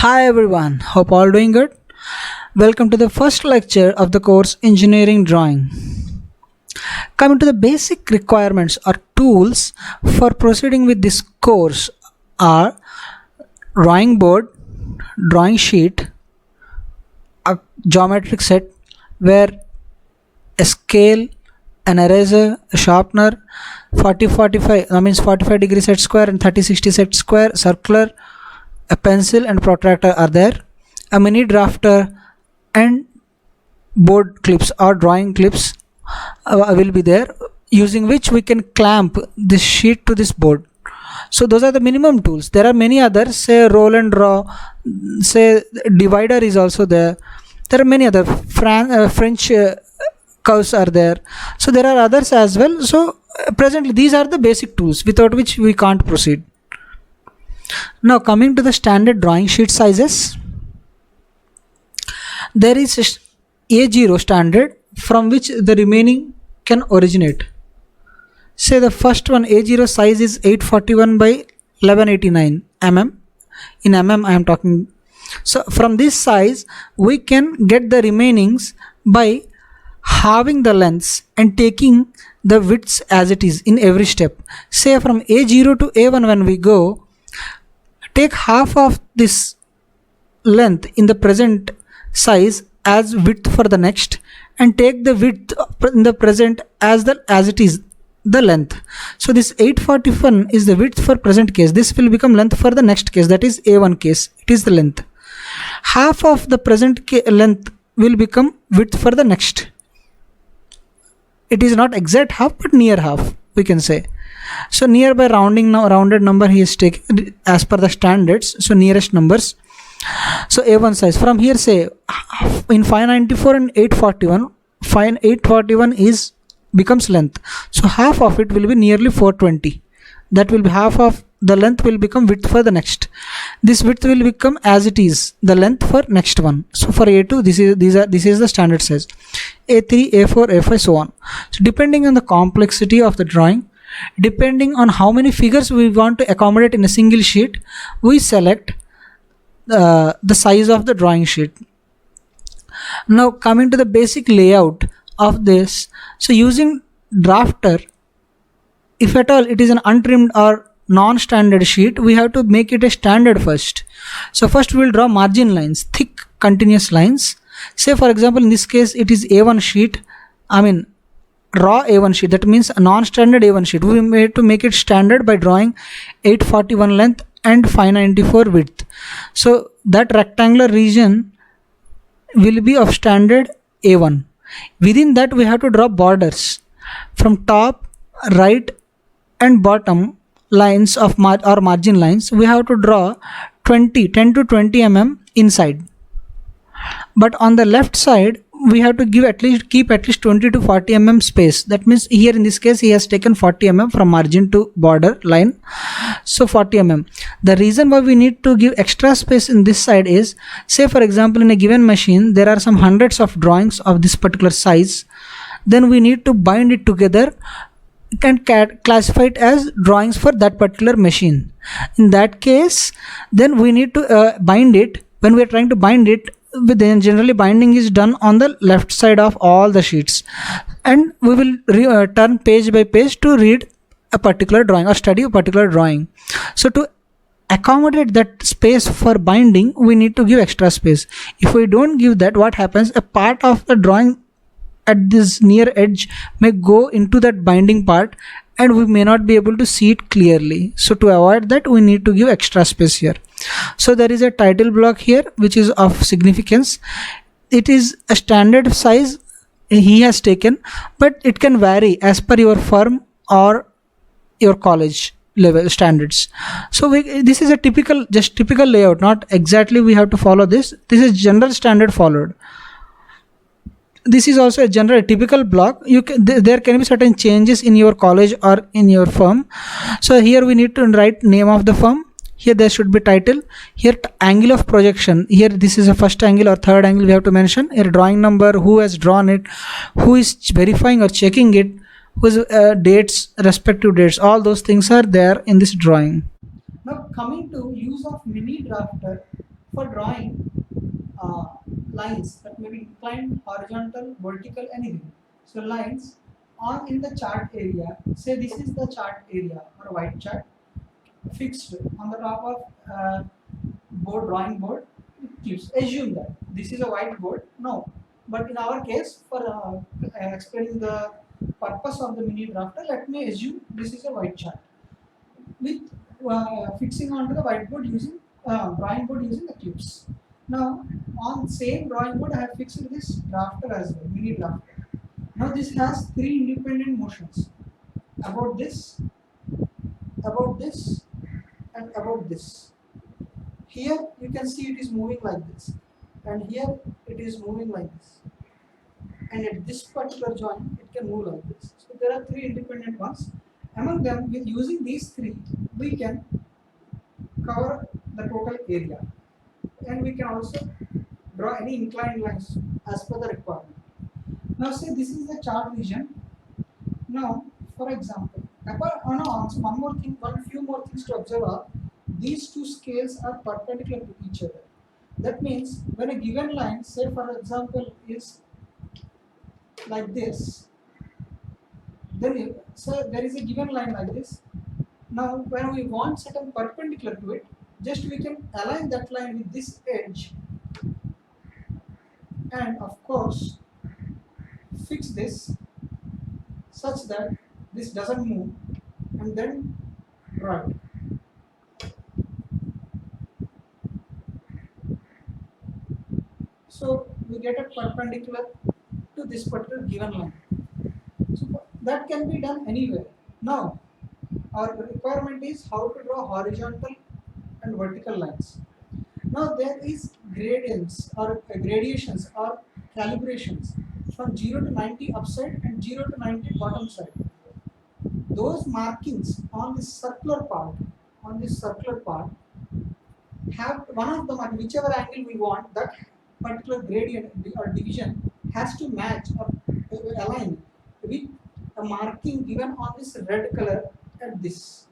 Hi everyone, hope all doing good. Welcome to the first lecture of the course Engineering Drawing. Coming to the basic requirements or tools for proceeding with this course are drawing board, drawing sheet, a geometric set where a scale, an eraser, a sharpener, 40-45 that means 45 degree set square and 30-60 set square, circular, a pencil and protractor are there, a mini drafter and board clips or drawing clips will be there, using which we can clamp this sheet to this board. So those are the minimum tools. There are many others, say roll and draw, say divider is also there. There are many other French curves are there. So there are others as well. So presently these are the basic tools without which we can't proceed. Now coming to the standard drawing sheet sizes, there is A0 standard from which the remaining can originate. Say the first one, A0 size is 841 by 1189 mm. In mm I am talking. So from this size we can get the remainings by halving the lengths and taking the widths as it is in every step. Say from A0 to A1 when we go, take half of this length in the present size as width for the next, and take the width in the present as it is the length. So this 841 is the width for present case. This will become length for the next case, that is A1 case. It is the length. Half of the present length will become width for the next. It is not exact half but near half, we can say. So nearby rounded number he is taken as per the standards, so nearest numbers. So A1 size from here, say in 594 and 841, 841 is becomes length, so half of it will be nearly 420. That will be half of the length will become width for the next. This width will become as it is the length for next one. So for A2 this is the standard size. A3, A4, A5, so on. So depending on the complexity of the drawing, depending on how many figures we want to accommodate in a single sheet, we select the size of the drawing sheet. Now coming to the basic layout of this, so using drafter, if at all it is an untrimmed or non-standard sheet, we have to make it a standard first. So first we will draw margin lines, thick continuous lines. Say for example in this case it is A1 sheet, raw A1 sheet, that means a non-standard A1 sheet. We made to make it standard by drawing 841 length and 594 width. So that rectangular region will be of standard A1. Within that we have to draw borders from top, right and bottom lines of margin lines. We have to draw 10 to 20 mm inside, but on the left side we have to keep at least 20 to 40 mm space. That means here in this case he has taken 40 mm from margin to border line, so 40 mm. The reason why we need to give extra space in this side is, say for example in a given machine there are some hundreds of drawings of this particular size, then we need to bind it together and classify it as drawings for that particular machine. In that case then we need to bind it. When we are trying to bind it, then generally binding is done on the left side of all the sheets, and we will turn page by page to read a particular drawing or study a particular drawing. So to accommodate that space for binding we need to give extra space. If we don't give that, what happens, a part of the drawing at this near edge may go into that binding part and we may not be able to see it clearly. So to avoid that we need to give extra space here. So there is a title block here which is of significance. It is a standard size he has taken, but it can vary as per your firm or your college level standards. So this is a typical layout, not exactly we have to follow this. This is general standard followed. This is also a general typical block. There can be certain changes in your college or in your firm. So here we need to write name of the firm. Here there should be title. Here angle of projection. Here this is a first angle or third angle we have to mention. Here drawing number, who has drawn it, who is verifying or checking it, whose dates, respective dates. All those things are there in this drawing. Now coming to use of mini drafter for drawing lines that may be inclined, horizontal, vertical, anything. So lines on in the chart area. Say this is the chart area or white chart fixed on the top of drawing board with clips. Assume that this is a whiteboard. No, but in our case, for explaining the purpose of the mini drafter, let me assume this is a white chart with fixing onto the whiteboard using drawing board using the clips. Now on same drawing board I have fixed this drafter as well, mini drafter. Now this has three independent motions: about this, and about this. Here you can see it is moving like this, and here it is moving like this, and at this particular joint it can move like this. So there are three independent ones. Among them, with using these three, we can cover the total area, and we can also draw any inclined lines as per the requirement. Now say this is the chart region. Now for example, also one more thing, few more things to observe are these two scales are perpendicular to each other. That means when a given line, say for example, is like this, then so there is a given line like this. Now when we want certain perpendicular to it, just we can align that line with this edge, and of course fix this such that this doesn't move, and then draw it. So we get a perpendicular to this particular given line. So that can be done anywhere. Now our requirement is how to draw horizontal and vertical lines. Now there is gradients or gradations or calibrations from 0 to 90 upside and 0 to 90 bottom side. Those markings on this circular part, have one of the whichever angle we want, that particular gradient or division has to match or align with a marking given on this red color at this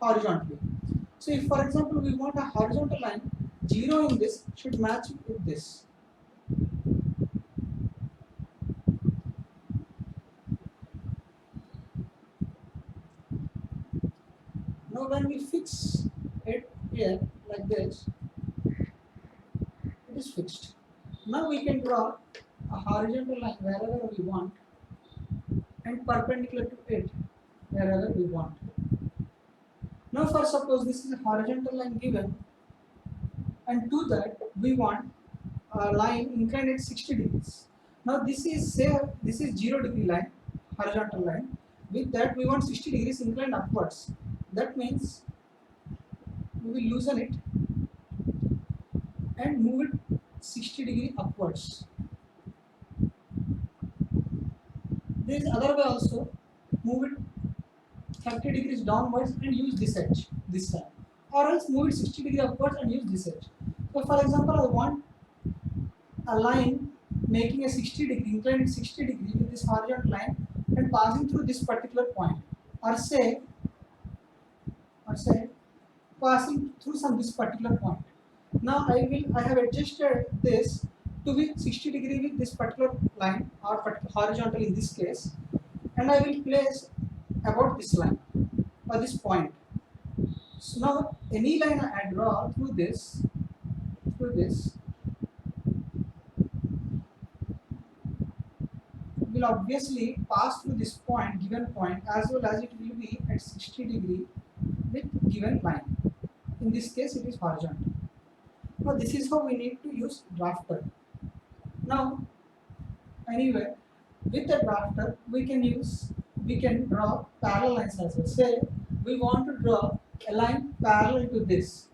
horizontally. So if for example we want a horizontal line, 0 in this should match with this. Now when we fix it here like this, it is fixed. Now we can draw a horizontal line wherever we want and perpendicular to it wherever we want. Now for suppose this is a horizontal line given, and to that we want a line inclined at 60 degrees. Now this is 0 degree line, horizontal line. With that we want 60 degrees inclined upwards. That means we will loosen it and move it 60 degree upwards. There is other way also, move it 30 degrees downwards and use this edge this side, or else move it 60 degree upwards and use this edge. So for example, I want a line making a 60 degree, inclined 60 degree with this horizontal line and passing through this particular point, or say passing through this particular point. Now I have adjusted this to be 60 degree with this particular line or horizontal in this case, and I will place about this line or this point. So now any line I draw through this will obviously pass through this point, given point, as well as it will be at 60 degree with given line. In this case it is horizontal. Now this is how we need to use drafter. Now anyway, with the drafter we can draw parallel lines as well. Say we want to draw a line parallel to this,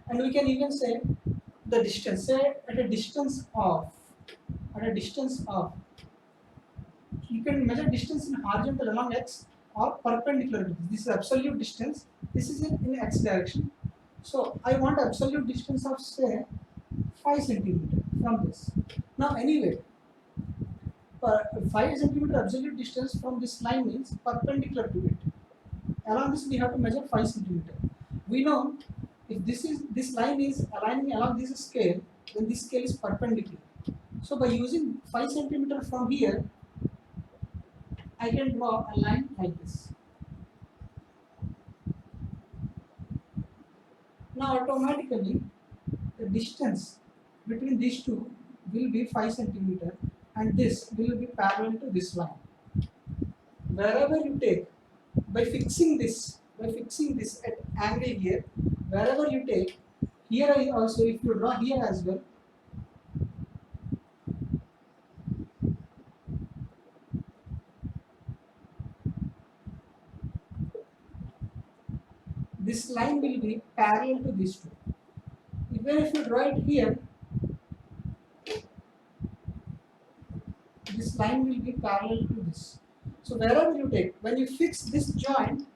and we can even say the distance, say at a distance of you can measure distance in horizontal along x or perpendicular to this. This is absolute distance, this is in x direction. So I want absolute distance of say 5 centimeter from this. Now anyway, 5 centimeter absolute distance from this line means perpendicular to it. Along this we have to measure 5 centimeter. We know If this line is aligning along this scale, then this scale is perpendicular. So by using 5 centimeter from here, I can draw a line like this. Now automatically the distance between these two will be 5 centimeter, and this will be parallel to this line. Wherever you take, by fixing this at angle here, wherever you take, here also if you draw here as well, this line will be parallel to these two. Even if you draw it here, this line will be parallel to this. So wherever you take, when you fix this joint,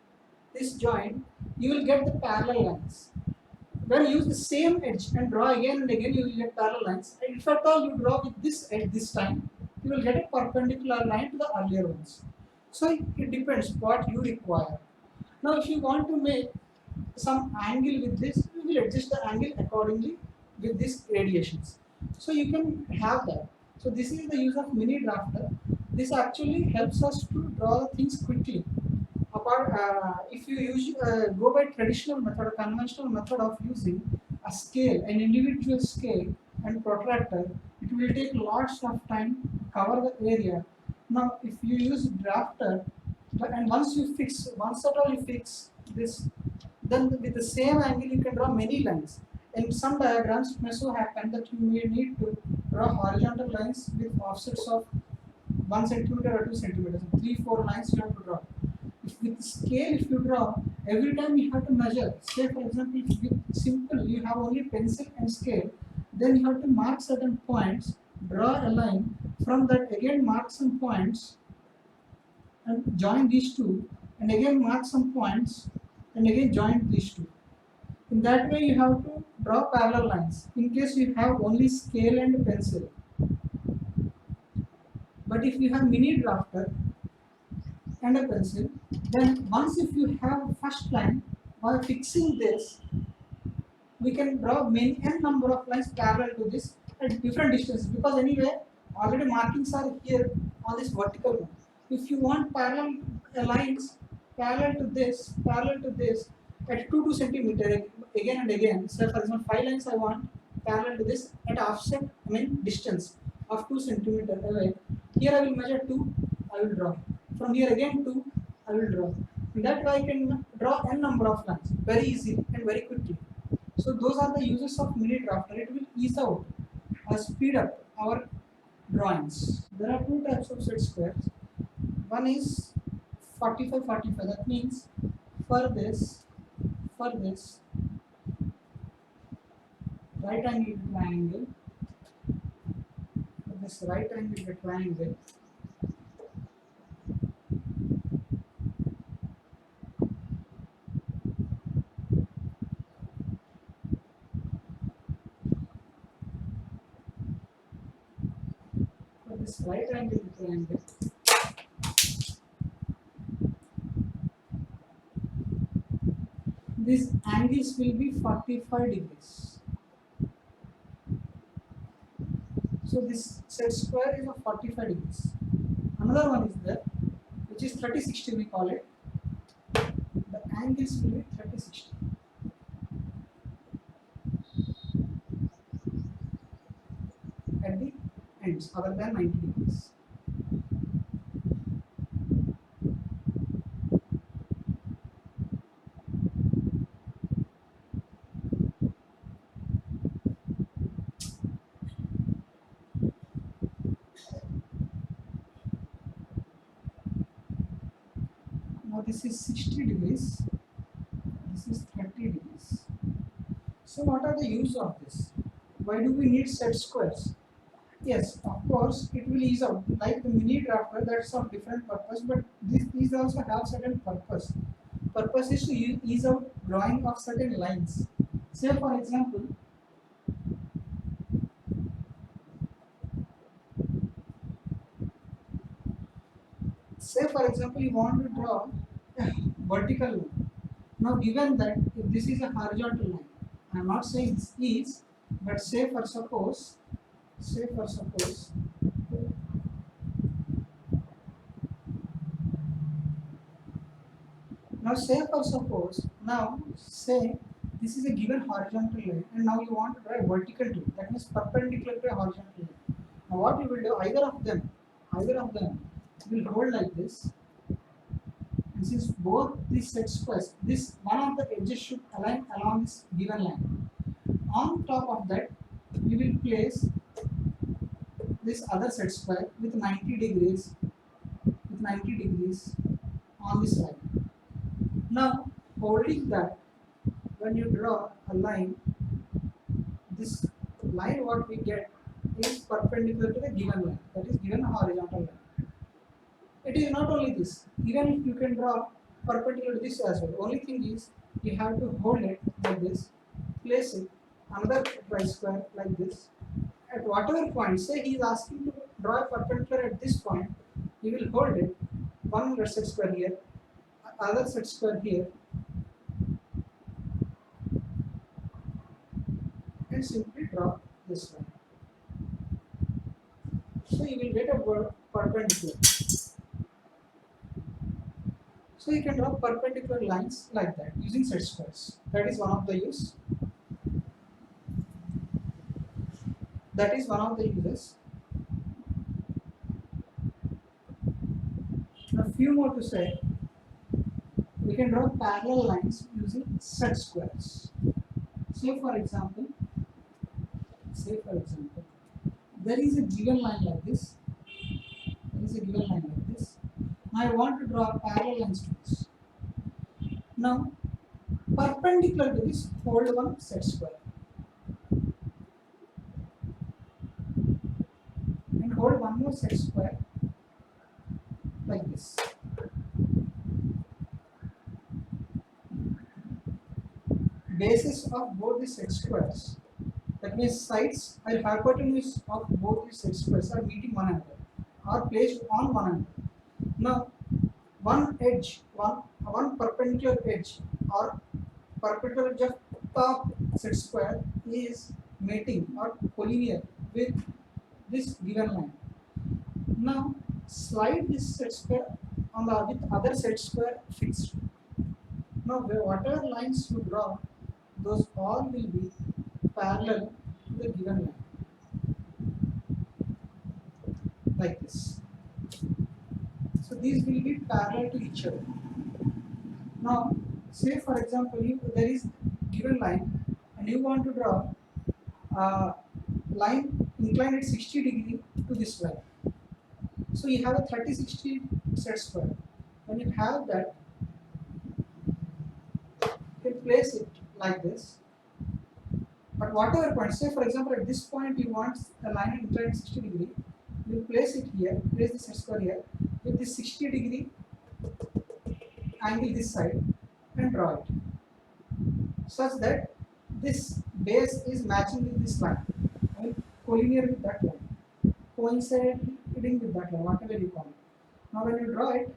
you will get the parallel lines. When you use the same edge and draw again and again, you will get parallel lines. And if at all you draw with this edge this time, you will get a perpendicular line to the earlier ones. So it depends what you require. Now if you want to make some angle with this, you will adjust the angle accordingly with these radiations. So you can have that. So this is the use of mini drafter. This actually helps us to draw things quickly. Apart, if you go by traditional method or conventional method of using a scale, an individual scale and protractor, it will take lots of time to cover the area. Now if you use drafter, and once at all you fix this, then with the same angle you can draw many lines. In some diagrams it may so happen that you may need to draw horizontal lines with offsets of 1 centimeter or 2 centimeters. 3-4 lines you have to draw. If with scale, if you draw, every time you have to measure. Say for example, if with simple you have only pencil and scale, then you have to mark certain points, draw a line, from that again mark some points and join these two, and again mark some points and again join these two. In that way you have to draw parallel lines in case you have only scale and pencil. But if you have mini drafter and a pencil, then once if you have first line, by fixing this, we can draw many n number of lines parallel to this at different distances, because anyway already markings are here on this vertical one. If you want parallel lines parallel to this at 2 centimeter again and again, so for example 5 lines I want parallel to this at offset, distance of 2 centimeter away. Here I will measure 2, I will draw. From here again 2, I will draw. In that way I can draw n number of lines very easily and very quickly. So those are the uses of mini drafter. It will ease out or speed up our drawings. There are two types of set squares. One is 45-45. That means for this right angle triangle, this right angle triangle, this right angle triangle, these angles will be 45 degrees. So this set square is of 45 degrees. Another one is there, which is 30-60 we call it. The angles will be 30-60. At the ends other than 90 degrees. Now this is 60 degrees, this is 30 degrees. So what are the use of this? Why do we need set squares? Yes, of course, it will ease out. Like the mini drafter, that's of different purpose, but these also have certain purpose. Purpose is to ease out drawing of certain lines. Say for example, you want to draw a vertical line. Now given that if this is a horizontal line, I'm not saying this is, but say for suppose, now say for suppose, now say this is a given horizontal line and now you want to draw a vertical to it, that means perpendicular to a horizontal line. Now what you will do, either of them will hold like this, and since both these set squares, this one of the edges should align along this given line. On top of that, you will place this other set square with 90 degrees, on this line. Now, holding that, when you draw a line, this line what we get is perpendicular to the given line, that is given horizontal line. It is not only this, even if you can draw perpendicular to this as well. Only thing is you have to hold it like this, place it another tri square like this. At whatever point, say he is asking to draw a perpendicular at this point, he will hold it, one set square here, other set square here, and simply draw this line. So you will get a perpendicular. So you can draw perpendicular lines like that using set squares. That is one of the use. That is one of the uses. A few more to say. We can draw parallel lines using set squares. Say for example, there is a given line like this. Now I want to draw parallel lines to this. Now, perpendicular to this, hold one set square and hold one more set square like this. Bases of both the set squares, that means sides and hypotenuse of both the set squares are meeting one another, are placed on one another. Now, one perpendicular edge or perpendicular edge of top set square is meeting or collinear with this given line. Now, slide this set square on the with other set square fixed. Now, whatever lines you draw, those all will be parallel to the given line, like this. So these will be parallel to each other. Now, say for example, if there is given line and you want to draw a line inclined at 60 degree to this line. So you have a 30-60 set square. When you have that, you place it like this. But whatever point, say for example at this point you want a line inclined 60 degree, you place it here, place the set square here with this 60 degree angle this side and draw it, such that this base is matching with this line, and collinear with that line, coinciding with that line, whatever you call it. Now when you draw it,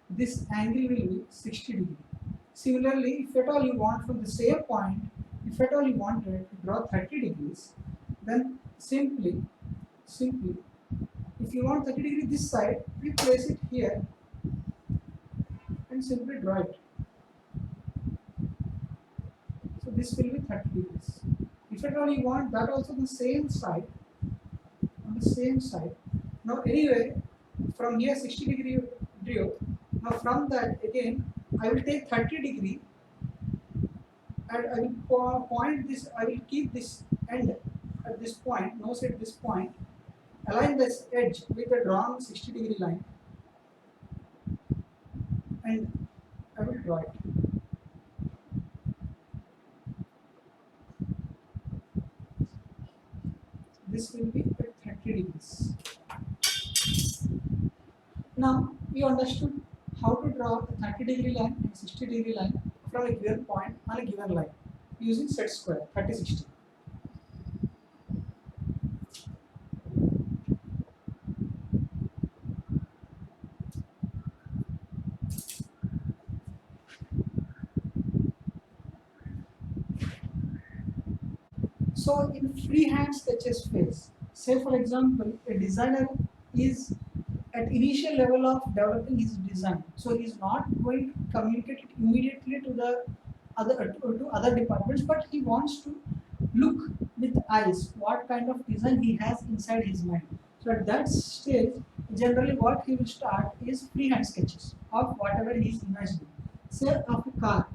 this angle will be 60 degree. Similarly, if at all you want from the same point, if at all you wanted to draw 30 degrees, then simply, if you want 30 degree this side, you place it here and simply draw it. So this will be 30 degrees. If at all you want that also on the same side, Now anyway, from here 60 degree you drew. Now from that again, I will take 30 degree and I will point this, I will keep this end at this point, nose at this point, align this edge with a drawn 60 degree line and I will draw it. This will be at 30 degrees. Now we understood how to draw a 30 degree line and 60 degree line from a given point on a given line using set square 30-60. So in freehand sketches phase, say for example, a designer is at initial level of developing his design. So he is not going to communicate it immediately to the to other departments, but he wants to look with eyes what kind of design he has inside his mind. So at that stage, generally what he will start is freehand sketches of whatever he is imagining. Say of a car.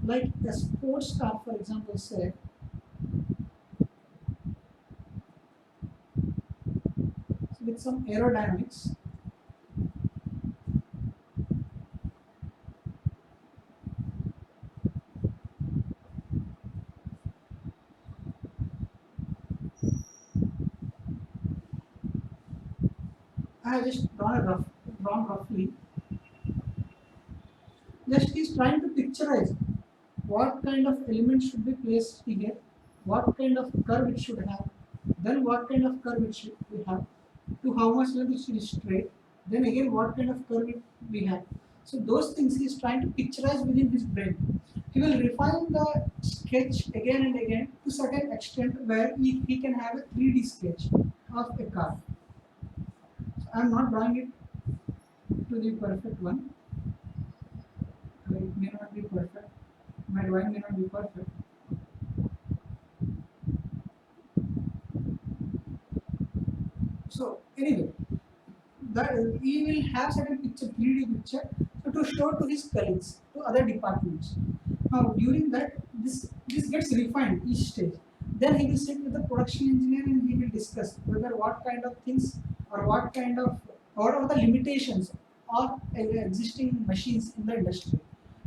Like a sports car, for example, say with some aerodynamics. I have just drawn roughly. Just he's trying to picturize what kind of elements should be placed here, what kind of curve it should have, then what kind of curve it should we have, to how much length it should be straight, then again what kind of curve we have. So those things he is trying to picturize within his brain. He will refine the sketch again and again to certain extent where he can have a 3D sketch of a car. So I am not drawing it to the perfect one. It may not be perfect. My drawing may not be perfect. So anyway, that he will have certain picture, 3D picture, so to show to his colleagues, to other departments. Now during that, this gets refined each stage. Then he will sit with the production engineer and he will discuss whether what kind of things or what are the limitations of existing machines in the industry,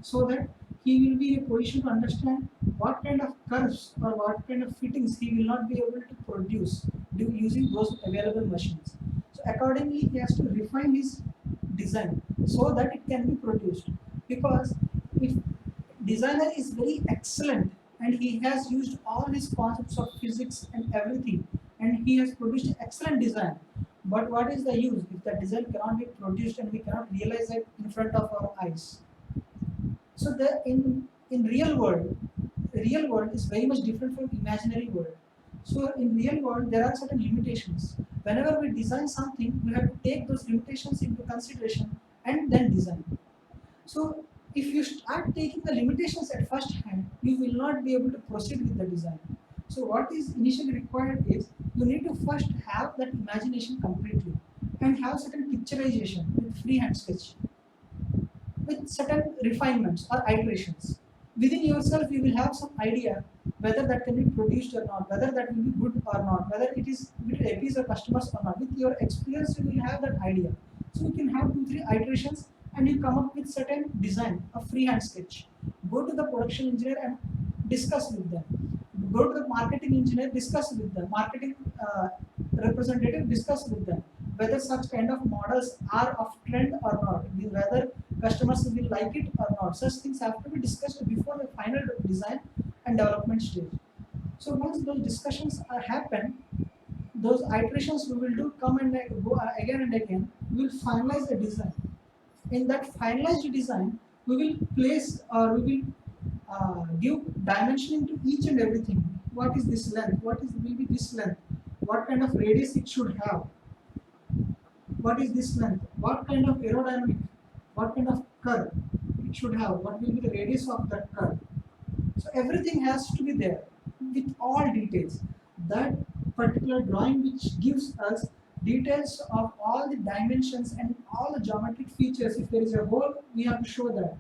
so that he will be in a position to understand what kind of curves or what kind of fittings he will not be able to produce using those available machines. So accordingly, he has to refine his design so that it can be produced. Because if designer is very excellent and he has used all his concepts of physics and everything, and he has produced an excellent design, but what is the use if the design cannot be produced and we cannot realize it in front of our eyes? So the in real world is very much different from imaginary world. So in real world there are certain limitations. Whenever we design something, we have to take those limitations into consideration and then design. So if you start taking the limitations at first hand, you will not be able to proceed with the design. So what is initially required is you need to first have that imagination completely and have certain picturization with freehand sketch with certain refinements or iterations. Within yourself, you will have some idea whether that can be produced or not, whether that will be good or not, whether it is will appease your customers or not. With your experience, you will have that idea. So you can have 2, 3 iterations and you come up with certain design, a freehand sketch. Go to the production engineer and discuss with them. Go to the marketing engineer, discuss with them. Marketing representative, discuss with them whether such kind of models are of trend or not, whether customers will like it or not. Such things have to be discussed before the final design and development stage. So once those discussions happen, those iterations we will do come and go again and again. We will finalize the design. In that finalized design, we will place or we will give dimensioning to each and everything. What is this length? What is will be this length? What kind of radius it should have? What is this length? What kind of aerodynamic? What kind of curve it should have? What will be the radius of that curve? So everything has to be there with all details. That particular drawing which gives us details of all the dimensions and all the geometric features. If there is a hole, we have to show that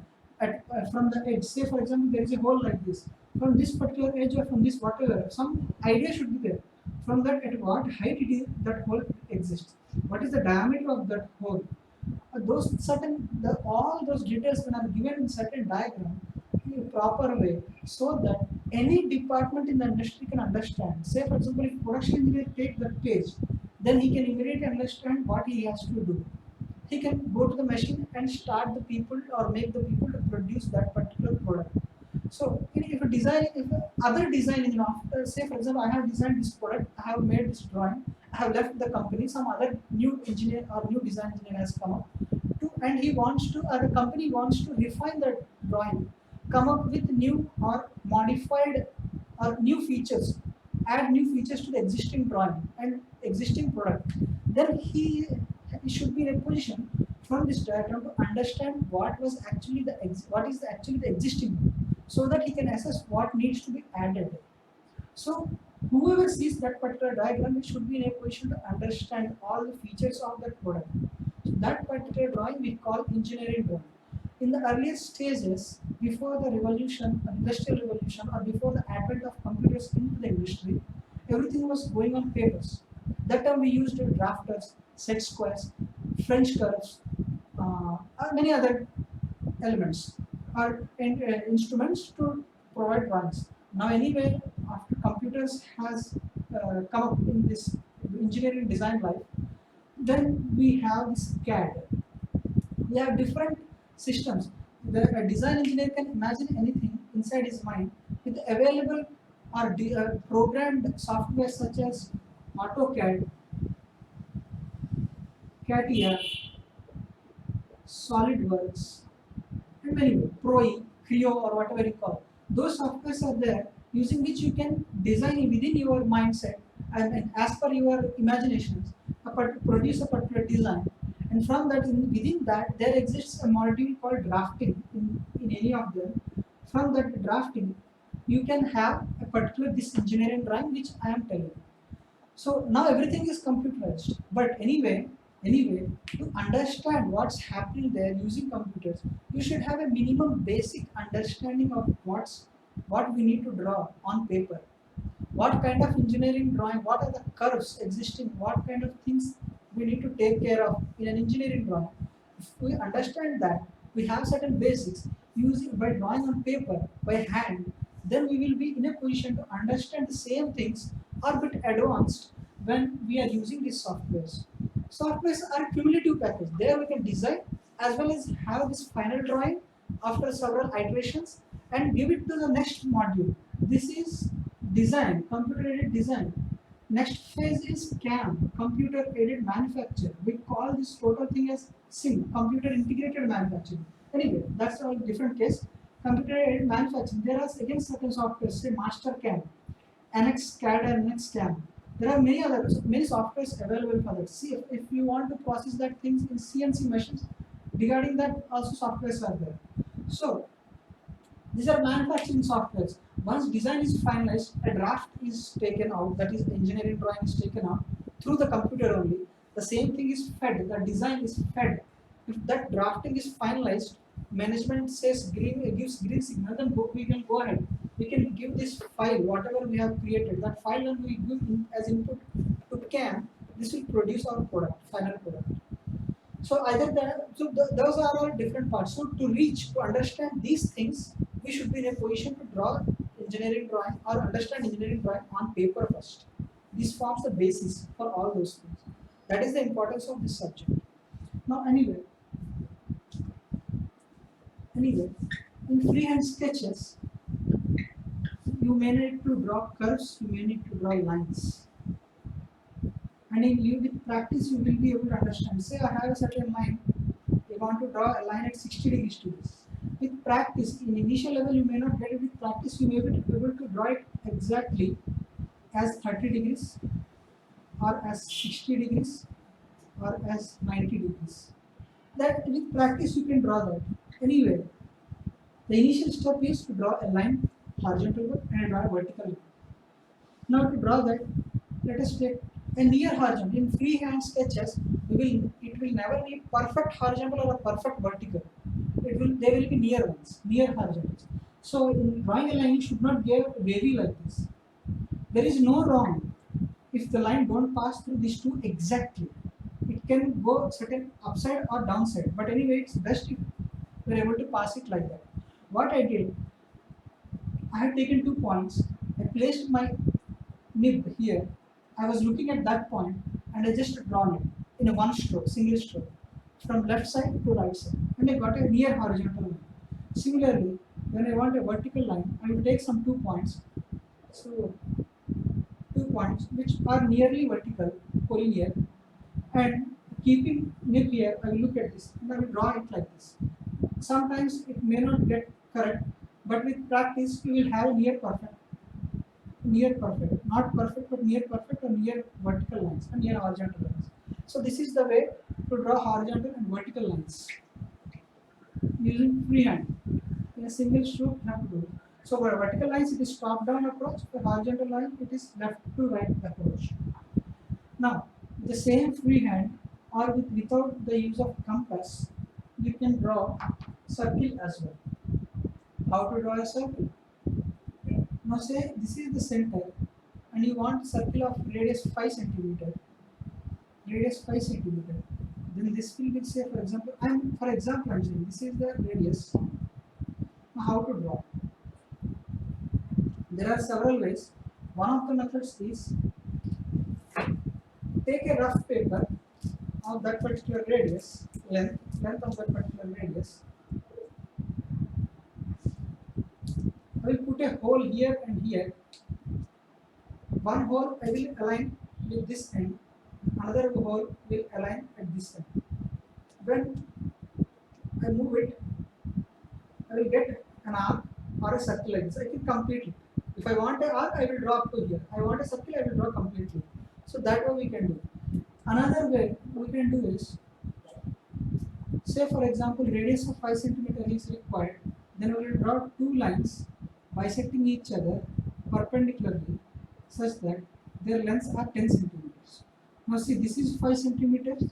from the edge. Say for example, there is a hole like this. From this particular edge or from this whatever, some idea should be there. From that, at what height it is that hole exists. What is the diameter of that hole? Those certain all those details when are given in certain diagram in a proper way, so that any department in the industry can understand. Say for example, if production engineer take that page, then he can immediately understand what he has to do. He can go to the machine and start the people or make the people to produce that particular product. So if a design, if other design is after, say for example, I have designed this product, I have made this drawing, I have left the company, some other new engineer or new design engineer has come up to and he wants to, or the company wants to refine that drawing, come up with new or modified or new features, add new features to the existing drawing and existing product, then he should be in a position from this diagram to understand what was actually what is actually the existing one, so that he can assess what needs to be added. So whoever sees that particular diagram should be in a position to understand all the features of that product. So that particular drawing we call engineering drawing. In the earliest stages, before the revolution, industrial revolution, or before the advent of computers into the industry, everything was going on papers. That time we used drafters, set squares, French curves, or many other elements or instruments to provide drawings. Now anyway, after computers has come up in this engineering design life, then we have this CAD. We have different systems. The design engineer can imagine anything inside his mind with available or programmed software such as AutoCAD, CATIA, SolidWorks, and many more, Pro-E, Creo, or whatever you call. Those softwares are there using which you can design within your mindset and as per your imaginations, produce a particular design. And from that, within that, there exists a module called drafting in any of them. From that drafting, you can have a particular this engineering drawing which I am telling you. So now everything is computerized. But anyway, to understand what's happening there using computers, you should have a minimum basic understanding of what we need to draw on paper. What kind of engineering drawing, what are the curves existing, what kind of things we need to take care of in an engineering drawing. If we understand that, we have certain basics using by drawing on paper by hand, then we will be in a position to understand the same things or bit advanced when we are using these softwares. Softwares are cumulative package. There we can design as well as have this final drawing after several iterations and give it to the next module. This is design, computer aided design. Next phase is CAM, computer aided manufacture. We call this total thing as SIM, computer integrated manufacturing. Anyway, that's a different case. Computer aided manufacturing. There are again certain software, say Master CAM, Annex CAD and Annex CAM. There are many softwares available for that. See, if you want to process that things in CNC machines, regarding that also softwares are there. So these are manufacturing softwares. Once design is finalized, a draft is taken out, that is engineering drawing is taken out through the computer only. The same thing is fed, the design is fed. If that drafting is finalized, management says gives green signal, then we can go ahead. We can give this file, whatever we have created, that file and we give as input to CAM, this will produce our product, final product. So either that, so those are all different parts. So to understand these things, we should be in a position to draw engineering drawing or understand engineering drawing on paper first. This forms the basis for all those things. That is the importance of this subject. Now anyway, in freehand sketches, you may need to draw curves, you may need to draw lines. And with practice, you will be able to understand. Say I have a certain line, you want to draw a line at 60 degrees to this. With practice, in initial level, you may not get it. With practice, you may be able to draw it exactly as 30 degrees, or as 60 degrees, or as 90 degrees. That with practice, you can draw that. Anyway, the initial step is to draw a line horizontal and draw a vertical line. Now to draw that, let us take a near horizontal. In freehand sketches, it will never be perfect horizontal or a perfect vertical. They will be near ones, near horizontals. So in drawing a line, you should not get wavy like this. There is no wrong if the line don't pass through these two exactly. It can go certain upside or downside, but anyway, it's best if we're able to pass it like that. What I did, I had taken 2 points. I placed my nib here. I was looking at that point and I just drawn it in a one stroke, single stroke, from left side to right side, and I got a near horizontal line. Similarly, when I want a vertical line, I will take some 2 points. So 2 points which are nearly vertical, collinear, and keeping nib here, I will look at this and I will draw it like this. Sometimes it may not get correct, but with practice you will have near perfect, not perfect but near perfect, or near vertical lines and near horizontal lines. So this is the way to draw horizontal and vertical lines using freehand. In a single stroke you have to do it. So for vertical lines it is top down approach, for horizontal line it is left to right approach. Now with the same freehand or without the use of compass, you can draw circle as well. How to draw a circle? Now say this is the center and you want a circle of radius 5 centimeter. Then this will be, say for example, I'm saying this is the radius. Now how to draw? There are several ways. One of the methods is take a rough paper of that particular radius, length of that particular radius. I will put a hole here and here. One hole I will align with this end, another hole will align at this end. When I move it, I will get an arc or a circle like this. I can complete it. If I want an arc, I will draw up to here. I want a circle, I will draw completely. So that way we can do. Another way we can do is, say for example, radius of 5 centimeter is required. Then we will draw two lines bisecting each other perpendicularly such that their lengths are 10 centimeters. Now see, this is 5 centimeters,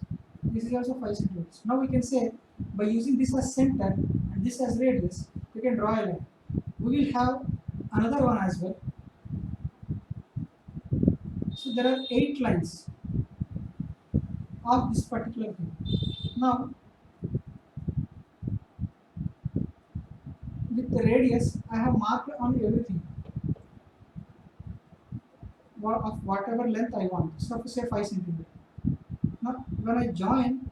this is also 5 centimeters. Now we can say, by using this as center and this as radius, we can draw a line. We will have another one as well. So there are 8 lines of this particular thing. Now with the radius I have marked on everything of whatever length I want. So say 5 centimeter. Now when I join,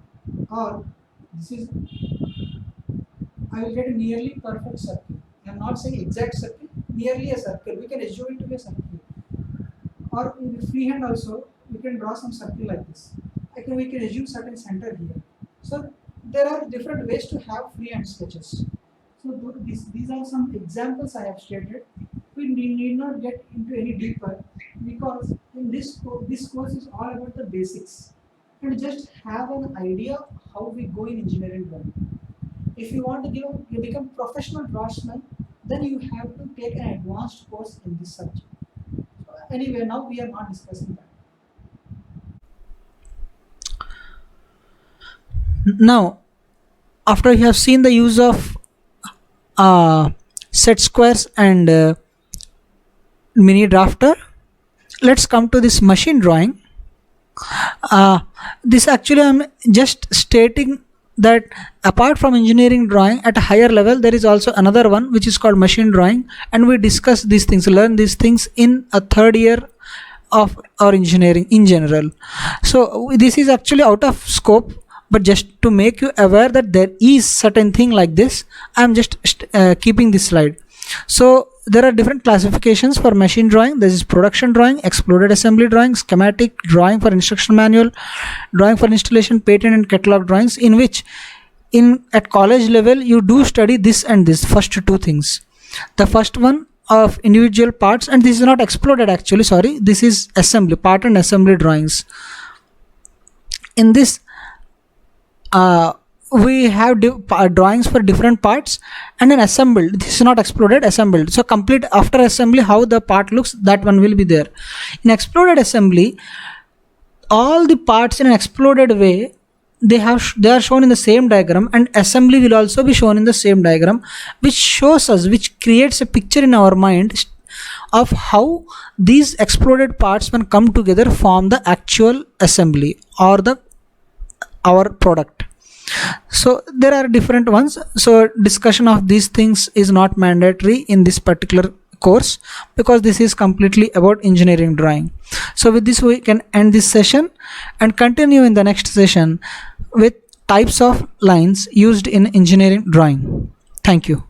or this is, I will get a nearly perfect circle. I am not saying exact circle, nearly a circle. We can assume it to be a circle. Or in the freehand also we can draw some circle like this. We can assume certain center here. So there are different ways to have freehand sketches. So these are some examples I have stated. We need not get into any deeper, because in this course is all about the basics and just have an idea how we go in engineering drawing. If you want to become professional draftsman, then you have to take an advanced course in this subject. So anyway, now we are not discussing that. Now, after you have seen the use of set squares and mini drafter, let's come to this machine drawing. This actually I'm just stating that apart from engineering drawing at a higher level, there is also another one which is called machine drawing, and we discuss these things, learn these things in a third year of our engineering in general. So this is actually out of scope, but just to make you aware that there is certain thing like this, I am just keeping this slide. So there are different classifications for machine drawing. There is production drawing, exploded assembly drawing, schematic drawing for instruction manual, drawing for installation, patent and catalog drawings, in which at college level you do study this and this first two things. The first one of individual parts, and this is not exploded actually, sorry, this is assembly, part and assembly drawings. In this we have drawings for different parts and then assembled. This is not exploded, assembled. So complete after assembly how the part looks, that one will be there. In exploded assembly, all the parts in an exploded way, they are shown in the same diagram, and assembly will also be shown in the same diagram, which creates a picture in our mind of how these exploded parts, when come together, form the actual assembly or our product. So there are different ones. So discussion of these things is not mandatory in this particular course, because this is completely about engineering drawing. So with this we can end this session and continue in the next session with types of lines used in engineering drawing. Thank you.